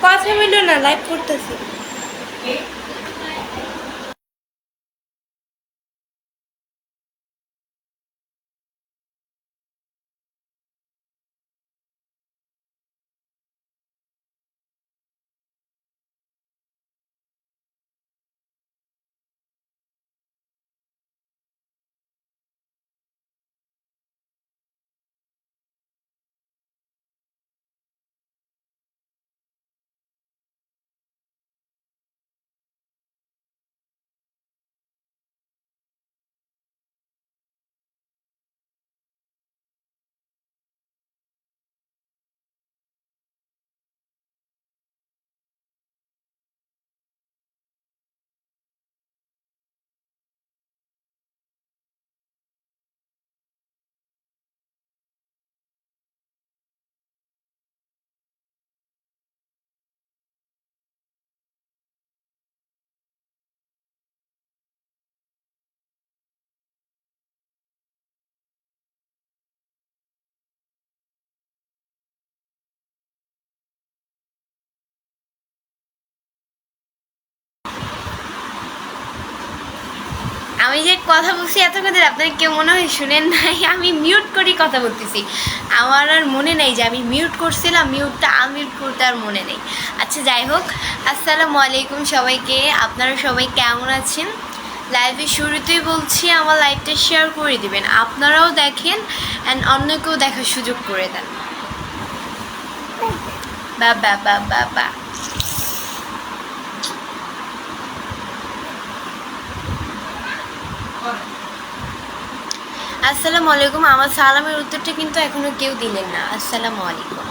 কথা বললো না, লাইভ করতেছি। আমি যে কথা বলছি এত কথা আপনার কেউ মনে হয় শুনেন নাই, আমি মিউট করেই কথা বলতেছি। আমার আর মনে নেই যে আমি মিউট করছিলাম, মিউটটা আনমিউট করতে আর মনে নেই। আচ্ছা যাই হোক, আসসালামু আলাইকুম সবাইকে। আপনারা সবাই কেমন আছেন? লাইভের শুরুতেই বলছি আমার লাইভটা শেয়ার করে দিবেন, আপনারাও দেখেন অ্যান্ড অন্যকেও দেখার সুযোগ করে দেন। বা বা বা বা বা আসসালামু আলাইকুম। আমার সালামের উত্তরটা কিন্তু এখনো কেউ দিলেন না। আসসালামু আলাইকুম।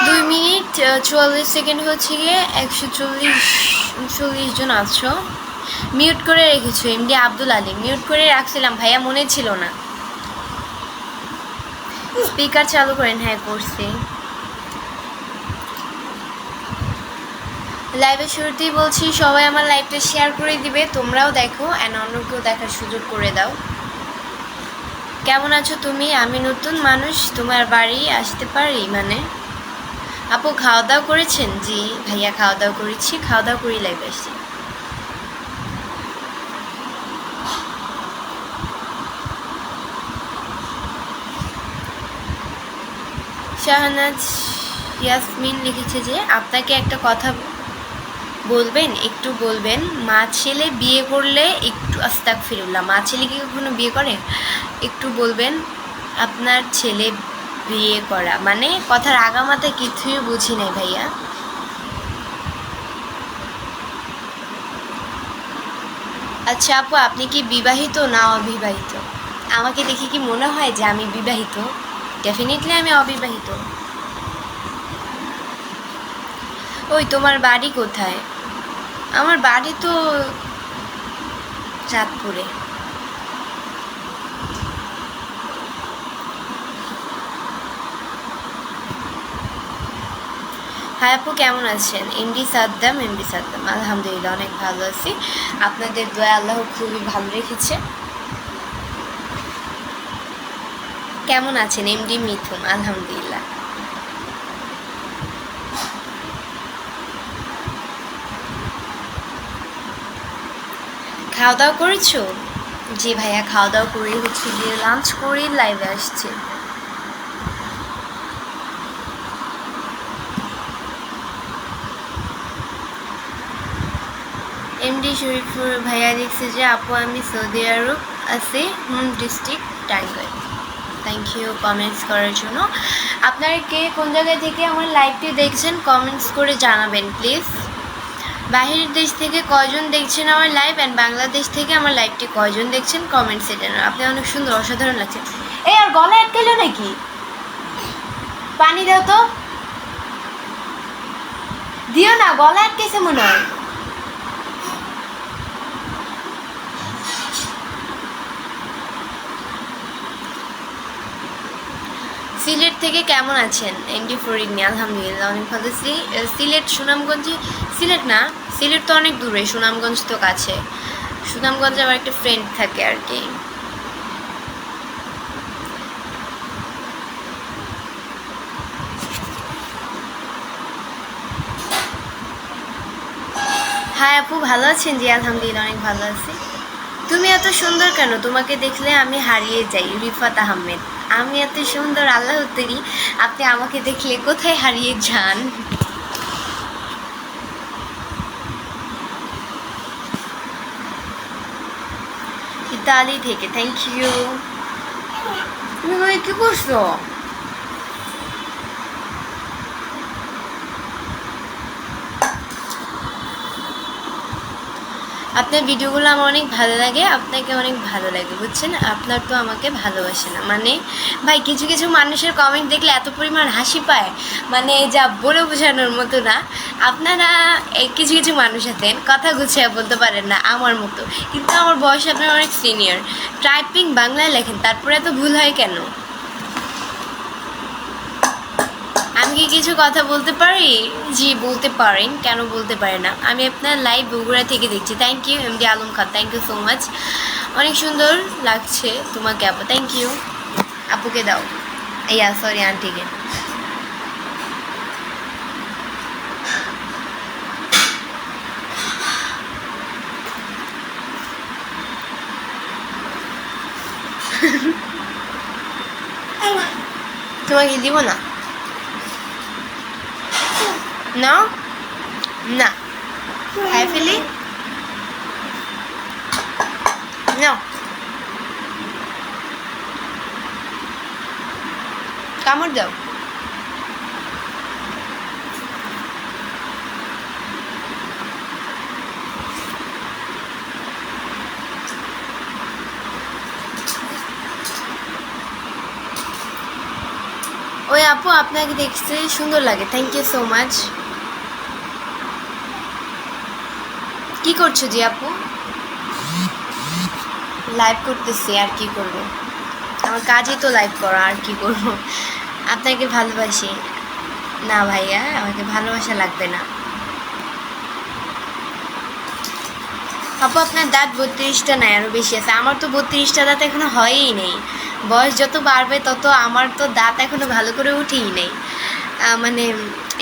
2 মিনিট 44 সেকেন্ড হচ্ছে গিয়ে 140 জন আছো। মিউট করে রেখেছো এমডি আব্দুল আলী, মিউট করে রাখছিলাম ভাইয়া, মনে ছিল না। স্পিকার চালু করেন। হ্যাঁ করছি। লাইভের শুরুতেই বলছি সবাই আমার লাইভটা শেয়ার করে দিবে, তোমরাও দেখো অ্যান্ড অন্যকেও দেখার সুযোগ করে দাও। কেমন আছো তুমি? আমি নতুন মানুষ, তোমার বাড়ি আসতে পারি মানে? আপু খাওয়া দাওয়া করেছেন? জি ভাইয়া খাওয়া দাওয়া করেছি, খাওয়া দাওয়া করেই লাইভ আসছি। শাহনাজ ইয়াসমিন লিখেছে যে আপনাকে একটা কথা বলবেন, একটু বলবেন। মা ছেলে বিয়ে করলে একটু আস্তাগফিরুল্লাহ, মা ছেলে কি কখনো বিয়ে করে? একটু বলবেন আপনার ছেলে বিয়ে করা মানে? কথার আগামাতে কিছুই বুঝি নাই ভাইয়া। আচ্ছা আপু, আপনি কি বিবাহিত না অবিবাহিত? আমাকে দেখে কি মনে হয় যে আমি বিবাহিত? ডেফিনেটলি আমি অবিবাহিত। ওই তোমার বাড়ি কোথায়? আমার বাড়ি তো চাঁদপুরে। হাই আপু কেমন আছেন? এমডি সাদ্দাম, এমডি সাদ্দাম আলহামদুলিল্লাহ অনেক ভালো আছি, আপনাদের দোয়া আল্লাহ খুবই ভালো রেখেছে। কেমন আছেন এমডি মিথুন? আলহামদুলিল্লাহ। খাওয়া দাওয়া করেছো? জি ভাইয়া খাওয়া দাওয়া করে হচ্ছে গিয়ে লাঞ্চ করে লাইভে আসছে। এমডি শরীফুর ভাইয়া লিখছে যে আপু আমি সৌদি আরব আছি, district Tangail. Thank you comments করার জন্য। আপনারা কে কোন জায়গায় থেকে আমার লাইভটি দেখছেন কমেন্টস করে জানাবেন প্লিজ। বাহিরের দেশ থেকে কয়জন দেখছেন আমার লাইভ অ্যান্ড বাংলাদেশ থেকে আমার লাইভটি কয়জন দেখছেন কমেন্টসে জানান। আপনি অনেক সুন্দর, অসাধারণ লাগছে। এই আর গলা আটকাইলো নাকি? পানি দাও তো, দিও না, গলা আটকেছে মনে হয়। সিলেট থেকে কেমন আছেন? এনডি ফরিদনি, আলহামদুলিল্লাহ অনেক ভালো আছি। সিলেট সুনামগঞ্জে, সিলেট না, সিলেট তো অনেক দূরে, সুনামগঞ্জ তো কাছে। সুনামগঞ্জে আমার একটা ফ্রেন্ড থাকে আর কি। হ্যাঁ আপু, ভালো আছেন? জি আলহামদুলিল্লাহ অনেক ভালো আছি। তুমি এত সুন্দর কেন? তোমাকে দেখলে আমি হারিয়ে যাই। রিফাত আহমেদ, আমি এত সুন্দর আল্লাহ তৈরি, আপনি আমাকে দেখলে কোথায় হারিয়ে যান? ইতালি থেকে, থ্যাংক ইউ। তুমি কি করছো? আপনার ভিডিওগুলো আমার অনেক ভালো লাগে, আপনাকে অনেক ভালো লাগে, বুঝছেন? আপনার তো আমাকে ভালোবাসে না মানে, ভাই কিছু কিছু মানুষের কমেন্ট দেখলে এত পরিমাণ হাসি পায়, মানে যা বলে বোঝানোর মতো না। আপনারা কিছু কিছু মানুষ আছেন কথা গুছিয়ে বলতে পারেন না আমার মতো, কিন্তু আমার বয়স আপনার অনেক সিনিয়র। টাইপিং বাংলায় লেখেন, তারপরে এত ভুল হয় কেন? আমি কি কিছু কথা বলতে পারি? জি বলতে পারেন, কেন বলতে পারে না? আমি আপনার লাইভ বগুড়া থেকে দেখছি। Thank you MD Alam Khan, thank you so much. অনেক সুন্দর লাগছে তোমাকে আপু, থ্যাংক ইউ। আপুকে দাও, ইয়া সরি আন্টিকে। তোমাকে দিব না? না না, খাই ফেলি না, কামড় দাও। ওই আপু আপনাকে দেখতে সুন্দর লাগে, থ্যাংক ইউ সো মাচ। কি করছো জি আপু? লাইভ করতেছি, আর কি করবো, আমার কাজই তো লাইভ করা, আর কি করবো। আপনাকে ভালোবাসি না ভাইয়া, আমাকে ভালোবাসা লাগবে না। আপু আপনার দাঁত 32টা নাই, আরও বেশি আছে। আমার তো 32টা দাঁত এখনো হয়ই নেই। বয়স যত বাড়বে তত আমার তো দাঁত এখনো ভালো করে উঠেই নেই। মানে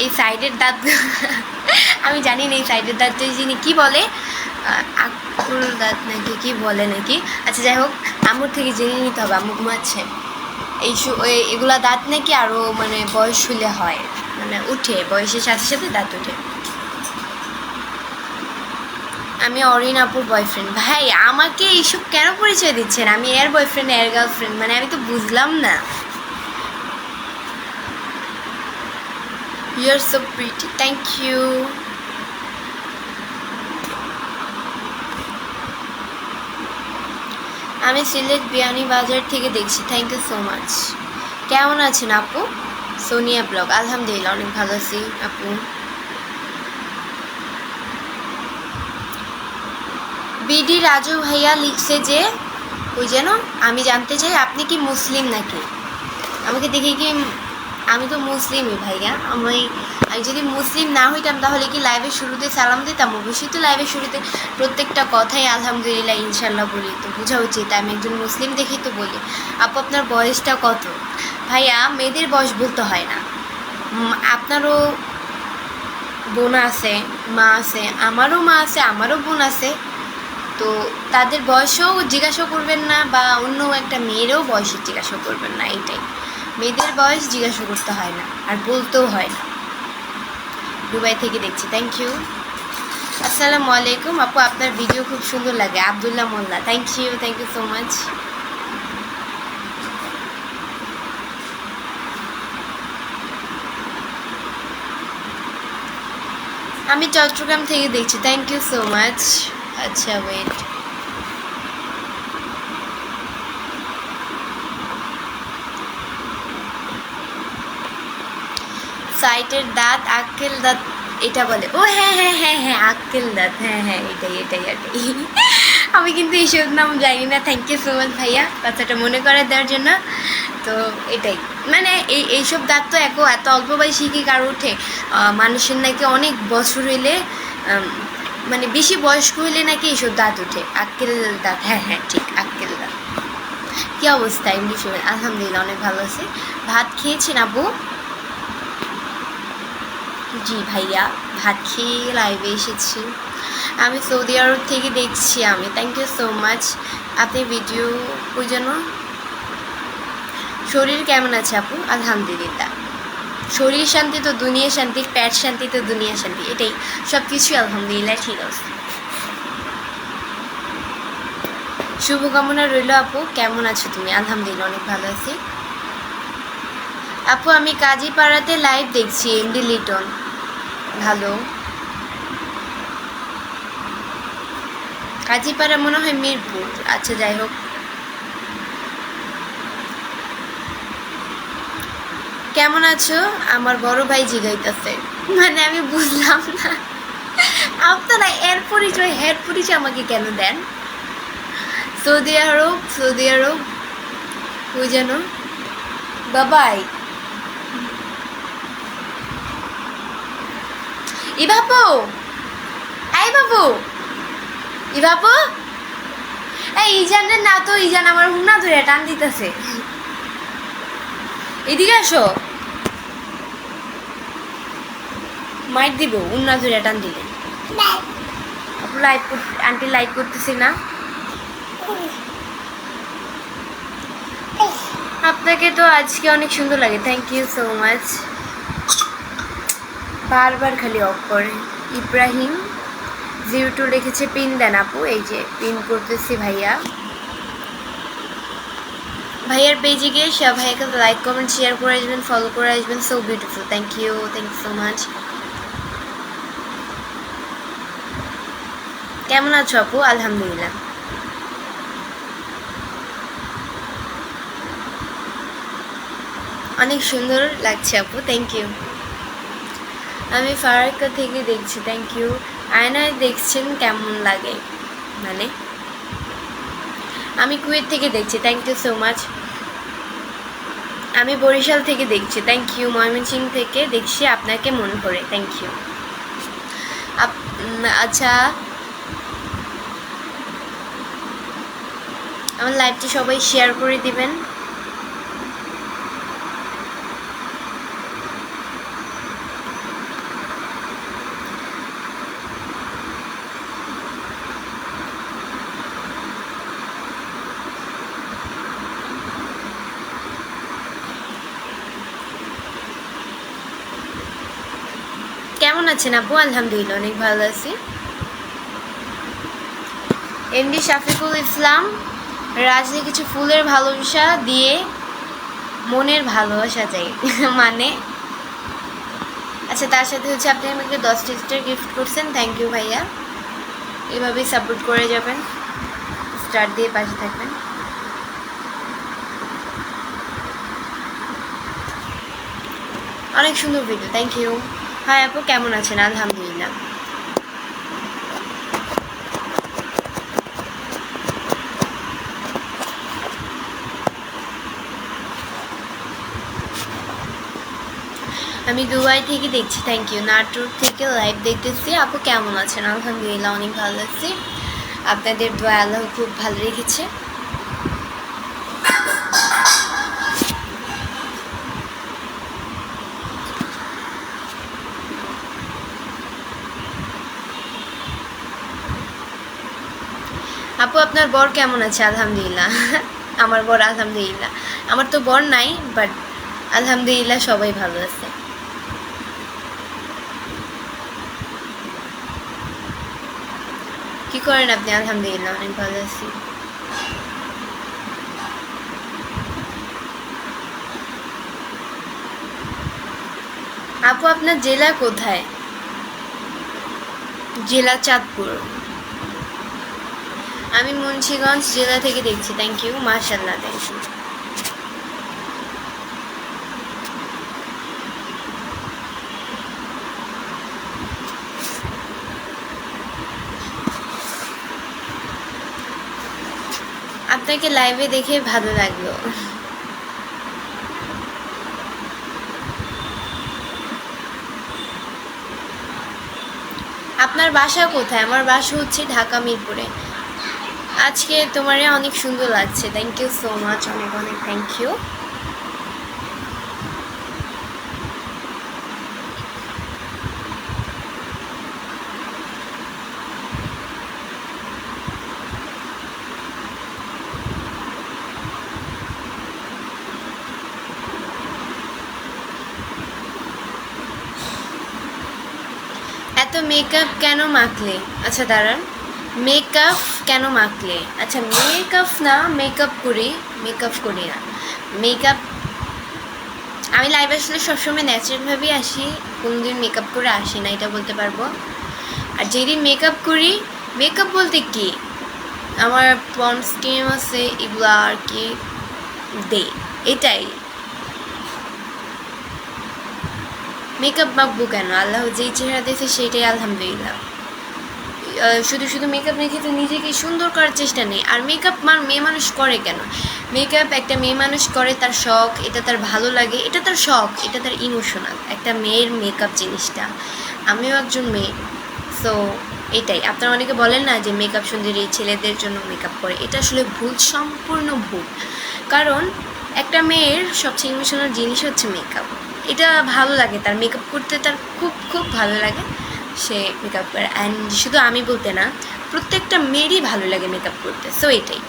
এই সাইডের দাঁত আমি জানি না এই সাইডের দাঁত যিনি কী বলে, আকুল দাঁত নাকি কি বলে নাকি, আচ্ছা যাই হোক, আম্মুর থেকে জেনে নিতে হবে, আম্মু ঘুমাচ্ছে। এগুলা দাঁত নাকি আরও মানে বয়স হলে হয়, মানে উঠে, বয়সের সাথে সাথে দাঁত উঠে। আমি অরিন আপুর বয়ফ্রেন্ড। ভাই আমাকে এইসব কেন পরিচয় দিচ্ছেন? আমি এর বয়ফ্রেন্ড, এর গার্লফ্রেন্ড, মানে আমি তো বুঝলাম না। You are so pretty, thank you. আমি সিলেট বিয়ানীবাজার থেকে দেখছি, থ্যাংক ইউ সো মাচ। কেমন আছেন আপু? সোনিয়া ব্লগ, আলহামদুলিল্লাহ অনেক ভালো আছি আপু। বিডি রাজু ভাইয়া লিখছে যে, ওই যেন, আমি জানতে চাই আপনি কি মুসলিম নাকি? আমাকে দেখে কি, আমি তো মুসলিমই ভাইয়া। আমি যদি মুসলিম না হইতাম তাহলে কি লাইভের শুরুতে সালাম দিতাম? অবশ্যই তো লাইভের শুরুতে প্রত্যেকটা কথাই আলহামদুলিল্লাহ ইনশাল্লাহ বলি, তো বোঝা উচিত আমি একজন মুসলিম দেখেই তো বলি। আপু আপনার বয়সটা কত? ভাইয়া মেয়েদের বয়স বলতে হয় না, আপনারও বোন আছে, মা আছে, আমারও মা আছে, আমারও বোন আছে, তো তাদের বয়সও জিজ্ঞাসা করবেন না, বা অন্য একটা মেয়েরও বয়সে জিজ্ঞাসা করবেন না, এইটাই। মেয়েদের বয়স জিজ্ঞাসা করতে হয় না, আর বলতেও হয় না। দুবাই থেকে দেখছি, থ্যাংক ইউ। আসসালামু আলাইকুম আপু, আপনার ভিডিও খুব সুন্দর লাগে। আবদুল্লাহ মোল্লা, থ্যাংক ইউ সো মাচ। আমি চট্টগ্রাম থেকে দেখছি, থ্যাংক ইউ সো মাচ। আচ্ছা ওয়েট, সাইটের দাঁত, আক্কেল দাঁত এটা বলে? ও হ্যাঁ হ্যাঁ হ্যাঁ হ্যাঁ, আক্কেল দাঁত, হ্যাঁ হ্যাঁ, এটাই এটাই এটাই। আমি কিন্তু এইসব নাম জানি না, থ্যাংক ইউ সো মাচ ভাইয়া কথাটা মনে করে দেওয়ার জন্য। তো এটাই। মানে এইসব দাঁত তো এত অল্প বয়সী কি কারো ওঠে? মানুষের নাকি অনেক বছর হইলে মানে বেশি বয়স্ক হইলে নাকি এইসব দাঁত ওঠে। আক্কেল দাঁত, হ্যাঁ হ্যাঁ ঠিক, আক্কেল দাঁত। কী অবস্থা এমনি? আলহামদুলিল্লাহ অনেক ভালো আছে। ভাত খেয়েছেন আপু? জি ভাইয়া, ভাত খেয়ে লাইভে এসেছি। আমি সৌদি আরব থেকে দেখছি আমি। Thank you so much. আপনি ভিডিও ওই জন্য। শরীর কেমন আছে আপু? আলহামদুলিল্লাহ। শরীর শান্তি তো দুনিয়া শান্তি, পেট শান্তি তো দুনিয়া শান্তি, এটাই সব কিছুই আলহামদুলিল্লাহ ঠিক আছে। শুভকামনা রইল আপু। কেমন আছো তুমি? আলহামদুলিল্লাহ অনেক ভালো আছি আপু। আমি কাজীপাড়াতে লাইভ দেখছি, এমডি লিটন। ভালো। কাজীপাড়া মনে হয় মিরপুর। আচ্ছা যাই হোক, কেমন আছো? আমার বড় ভাই জিগাইতেছে, মানে আমি বুঝলাম না আপনারা এর পরিচয় হেড পরিচয় আমাকে কেন দেন? সৌদি আরব, সৌদি আরব ওই যেন বাবাই। ই বাবু, এই বাবু, ই বাবু, এই ইজানের না তো, ইজান আমার হুনা ধরে টান দিতেছে। এদিকে আসো, মাইট দিব উন্না ধরে টান দিলে। আপু লাইট আন্টি লাইট করতেছি না। আপনাকে তো আজকে অনেক সুন্দর লাগে। Thank you so much. বারবার খালি অফ করে। ইব্রাহিম 02 লিখেছে, পিন দেন আপু। এই যে পিন করতেছি ভাইয়া। ভাইয়ার পেজে গিয়ে ভাইয়াকে লাইক কমেন্ট শেয়ার করে আসবেন, ফলো করে আসবেন। So beautiful. Thank you so much. কেমন আছো আপু? আলহামদুলিল্লাহ অনেক সুন্দর লাগছে আপু। Thank you. আমি ফারাক্কা থেকে দেখছি। Thank you. আয়নায় দেখছেন কেমন লাগে? মানে আমি কুয়েত থেকে দেখছি। Thank you so much. আমি বরিশাল থেকে দেখছি। Thank you. ময়মনসিংহ থেকে দেখছি আপনাকে মন করে। Thank you. আচ্ছা, আমার লাইভটি সবাই শেয়ার করে দিবেন। কেমন আছেন আপু? আলহামদুলিল্লাহ অনেক ভালো আছি। এমডি শাফিকুল ইসলাম, রাজনী কিছু ফুলের ভালোবাসা দিয়ে মনের ভালোবাসা চাই মানে আচ্ছা, তার সাথে হচ্ছে আপনি আমাকে 10টা স্টার গিফট করছেন। থ্যাংক ইউ ভাইয়া। এভাবেই সাপোর্ট করে যাবেন, স্টার দিয়ে পাশে থাকবেন। অনেক সুন্দর ভিডিও। Thank you. হাই আপু, কেমন আছেন? আলহামদুলিল্লাহ। আমি দুবাই থেকে দেখছি। Thank you. নাটোর থেকে লাইভ দেখতেছি। আপু কেমন আছেন? আলহামদুলিল্লাহ অনেক ভালো আছি। আপনাদের দোয়া আল্লাহ খুব ভালো রেখেছে। আপু আপনার বর কেমন আছে? আলহামদুলিল্লাহ আমার বর আলহামদুলিল্লাহ। আমার তো বর নাই, বাট আলহামদুলিল্লাহ সবাই ভালো আছে। কি করেন আপনি? আলহামদুলিল্লাহ অনেক ভালো আছি। আপু আপনার জেলা কোথায়? জেলা চাঁদপুর। আমি মুন্সিগঞ্জ জেলা থেকে দেখছি। Thank you. মাশাআল্লাহ। Thank you. আপনাকে লাইভে দেখে ভালো লাগলো। আপনার বাসা কোথায়? আমার বাসা হচ্ছে ঢাকা মিরপুরে। আজকে তোমারে অনেক সুন্দর লাগছে, থ্যাংক ইউ সো মাচ, অনেক অনেক থ্যাংক ইউ। এত মেকআপ কেন মাখলে? আচ্ছা দাঁড়ান, মেকআপ কেন মাখলে? আচ্ছা মেকআপ না, মেকআপ করি, মেকআপ করি না, মেকআপ আমি লাইভ আসলে সবসময় ন্যাচারালভাবেই আসি, কোনোদিন মেকআপ করে আসি না, এটা বলতে পারবো। আর যেদিন মেকআপ করি, মেকআপ বলতে কি, আমার পন্ডস ক্রিম আছে, এগুলো আর কি দে, এটাই। মেকআপ মাখবো কেন? আল্লাহ যেই চেহারা দিয়েছে সেটাই আলহামদুলিল্লাহ। শুধু শুধু মেকআপ রেখে তো নিজেকে সুন্দর করার চেষ্টা নেই। আর মেকআপ মেয়ে মানুষ করে কেন? মেকআপ একটা মেয়ে মানুষ করে তার শখ, এটা তার ভালো লাগে, এটা তার শখ, এটা তার ইমোশনাল। একটা মেয়ের মেকআপ জিনিসটা, আমিও একজন মেয়ে, সো এটাই। আপনারা অনেকে বলেন না যে মেকআপ সুন্দরী ছেলেদের জন্য মেকআপ করে, এটা আসলে ভুল, সম্পূর্ণ ভুল। কারণ একটা মেয়ের সবচেয়ে ইমোশনাল জিনিস হচ্ছে মেকআপ। এটা ভালো লাগে, তার মেকআপ করতে তার খুব খুব ভালো লাগে, সে মেকআপ করে। অ্যান্ড শুধু আমি বলতে না, প্রত্যেকটা মেয়েরই ভালো লাগে মেকআপ করতে, সো এটাই।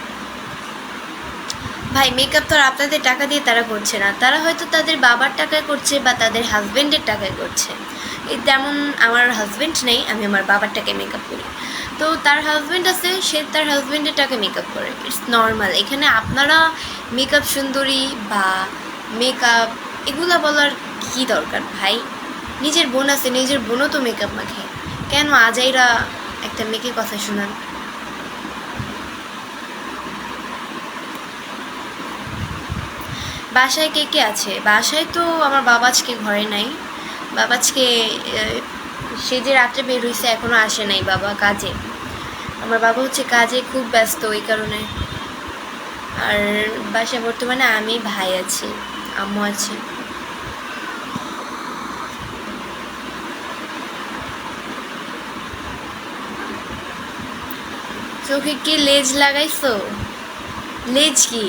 ভাই মেকআপ তো আর আপনাদের টাকা দিয়ে তারা করছে না, তারা হয়তো তাদের বাবার টাকায় করছে বা তাদের হাজব্যান্ডের টাকায় করছে। এই যেমন আমার হাজব্যান্ড নেই, আমি আমার বাবার টাকায় মেকআপ করি, তো তার হাজব্যান্ড আছে, সে তার হাজব্যান্ডের টাকায় মেকআপ করে, ইটস নর্মাল। এখানে আপনারা মেকআপ সুন্দরী বা মেকআপ এগুলা বলার কী দরকার ভাই? নিজের বোন আছে, নিজের বোনও তো মেকআপ মাখে, কেন আজাইরা একটা মেয়েকে কথা শোনান? বাসায় কে কে আছে? বাসায় তো আমার বাবা আজকে ঘরে নাই, বাবা আজকে সে যে রাত্রে বের হয়েছে এখনও আসে নাই, বাবা কাজে, আমার বাবা হচ্ছে কাজে খুব ব্যস্ত ওই কারণে। আর বাসায় বর্তমানে আমি, ভাই আছি, আম্মু আছে। চোখে কি লেজ লাগাইছো? লেজ কি?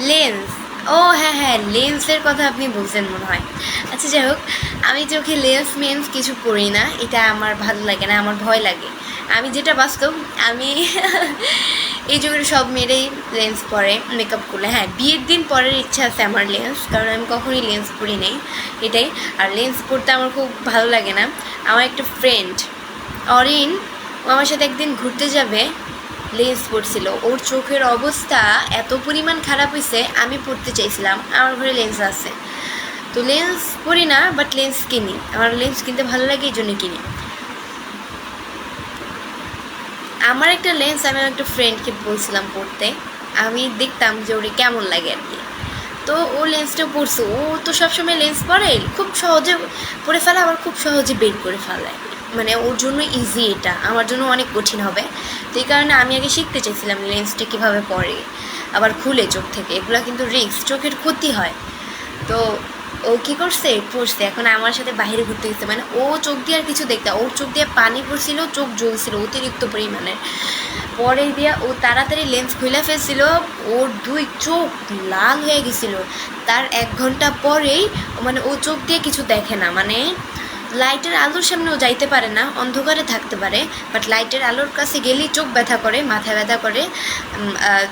লেন্স? ও হ্যাঁ হ্যাঁ, লেন্সের কথা আপনি বলছেন মনে হয়। আচ্ছা যাই হোক, আমি চোখে লেন্স মেন্স কিছু পরি না, এটা আমার ভালো লাগে না, আমার ভয় লাগে। আমি যেটা বাস্তব, আমি এই যুগের সব মেয়েরাই লেন্স পরে মেকআপ করলে। হ্যাঁ, বিয়ের দিন পরার ইচ্ছা আছে আমার লেন্স, কারণ আমি কখনোই লেন্স পরি নেই, এটাই। আর লেন্স পরতে আমার খুব ভালো লাগে না। আমার একটা ফ্রেন্ড অরিন, ও আমার সাথে একদিন ঘুরতে যাবে, লেন্স পড়ছিল, ওর চোখের অবস্থা এত পরিমাণ খারাপ হয়েছে, আমি পড়তে চাইছিলাম, আমার ঘরে লেন্স আছে, তো লেন্স পরি না, বাট লেন্স কিনি, আমার লেন্স কিনতে ভালো লাগে, এই জন্য কিনি। আমার একটা লেন্স আমি একটা ফ্রেন্ডকে বলছিলাম পড়তে, আমি দেখতাম যে ওরে কেমন লাগে আর কি, তো ও লেন্সটা পড়ছে, ও তো সবসময় লেন্স পরে, খুব সহজে পরে ফেলে, আবার খুব সহজে বের করে ফেলায়, মানে ওর জন্য ইজি, এটা আমার জন্য অনেক কঠিন হবে। তো এই কারণে আমি আগে শিখতে চাইছিলাম লেন্সটা কীভাবে পরে, আবার খুলে চোখ থেকে, এগুলো কিন্তু রিস্ক, চোখের ক্ষতি হয়। তো ও কী করছে, পড়ছে, এখন আমার সাথে বাইরে ঘুরতে গেছে, মানে ও চোখ দিয়ে আর কিছু দেখতে, ওর চোখ দিয়ে পানি পড়ছিল, চোখ জ্বলছিল অতিরিক্ত পরিমাণে, পরে দিয়া ও তাড়াতাড়ি লেন্স খুলে ফেলছিল, ওর দুই চোখ লাল হয়ে গেছিল। তার 1 ঘন্টা পরেই মানে ও চোখ দিয়ে কিছু দেখে না, মানে লাইটের আলোর সামনে ও যাইতে পারে না, অন্ধকারে থাকতে পারে, বাট লাইটের আলোর কাছে গেলেই চোখ ব্যথা করে, মাথা ব্যথা করে,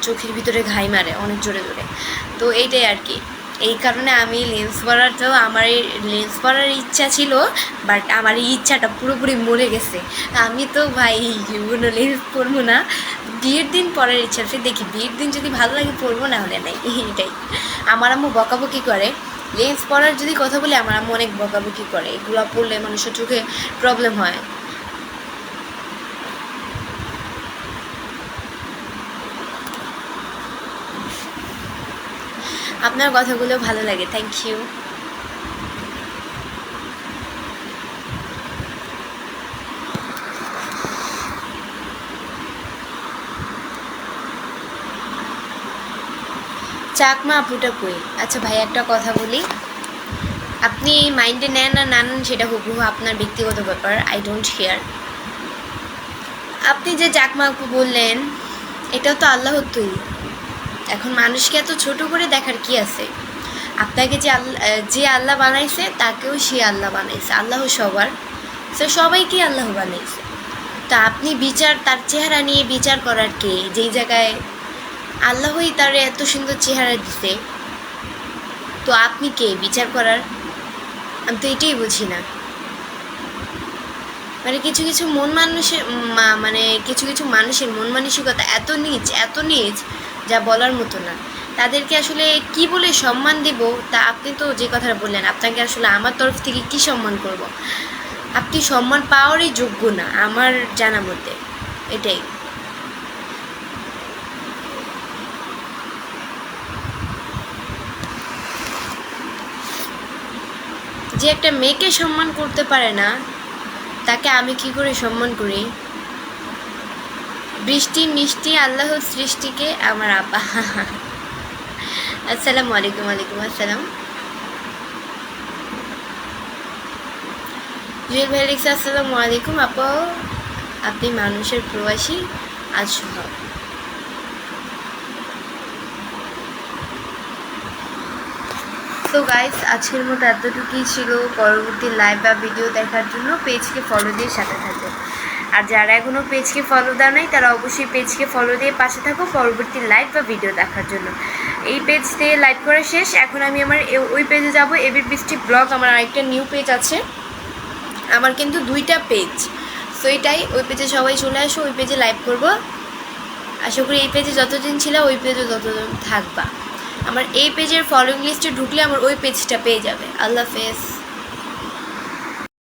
চোখের ভিতরে ঘাই মারে অনেক জোরে জোরে। তো এইটাই আর কি, এই কারণে আমি লেন্স পরাটাও, আমার এই লেন্স পরার ইচ্ছা ছিল, বাট আমার এই ইচ্ছাটা পুরোপুরি মরে গেছে। আমি তো ভাই কোনো লেন্স পরবো না, বিয়ের দিন পরার ইচ্ছা আছে, দেখি বিয়ের দিন যদি ভালো লাগে পরবো, না হলে নাই, এইটাই। আমার আম্মু বকাবকি করে, লেন্স পরার যদি কথা বলি আমার আম্মু অনেক বকাবকি করে, এগুলো পরলে মানুষের চোখে প্রবলেম হয়। আপনার কথাগুলো ভালো লাগে, থ্যাংক ইউ। চাকমা আপুটা কই? আচ্ছা ভাই একটা কথা বলি, আপনি মাইন্ডে নেন না না নেন সেটা হুবহু আপনার ব্যক্তিগত ব্যাপার, আই ডোন্ট কেয়ার। আপনি যে চাকমা আপু বললেন এটাও তো আল্লাহর তৈরি। এখন মানুষকে এত ছোট করে দেখার কি আছে? আপনাকে যে আল্লাহ বানাইছে তাকেও সে আল্লাহ বানাইছে। আল্লাহ সবার, সে সবাইকে আল্লাহ বানাইছে। তা আপনি তার চেহারা নিয়ে বিচার করার কে? যেই জায়গায় আল্লাহই তার এত সুন্দর চেহারা দিছে, তো আপনি কে বিচার করার? আমি তো এটাই বুঝি না। মানে কিছু কিছু মানুষের মন মানসিকতা এত নিচ যা বলার মতো না। তাদেরকে আসলে কি বলে সম্মান দেব? তা আপনি তো যে কথাটা বললেন, আপনাকে আসলে আমার তরফ থেকে কি সম্মান করব? আপনি সম্মান পাওয়ারই যোগ্য না আমার জানা মতে, এটাই। যে একটা মেয়েকে সম্মান করতে পারে না, তাকে আমি কি করে সম্মান করি? বৃষ্টি মিষ্টি আল্লাহর সৃষ্টিকে আমার আপা। আসসালামু আলাইকুম। ওয়ালাইকুম আসসালাম। জুয়েল ভাই লিখছে আসসালামু আলাইকুম আপা, আপনি মানুষের প্রবাসী আজ সহ। তো গাইস, আজকের মতো এতটুকুই ছিল। পরবর্তী লাইভ বা ভিডিও দেখার জন্য পেজকে ফলো দিয়ে সাথে থাকো। আর যারা এখনও পেজকে ফলো দেওয়া নাই তারা অবশ্যই পেজকে ফলো দিয়ে পাশে থাকো পরবর্তী লাইভ বা ভিডিও দেখার জন্য। এই পেজ দিয়ে লাইভ করা শেষ, এখন আমি আমার ওই পেজে যাব। এবি বৃষ্টি ব্লগ আমার আরেকটা নিউ পেজ আছে। আমার কিন্তু 2টা পেজ, সো এটাই। ওই পেজে সবাই চলে আসো, ওই পেজে লাইভ করবো। আশা করি এই পেজে যতদিন ছিল ওই পেজে ততদিন থাকবা। আমার এই পেজের ফলোইং লিস্টে ঢুকলে আমার ওই পেজটা পেয়ে যাবে। আল্লাহ হাফেজ।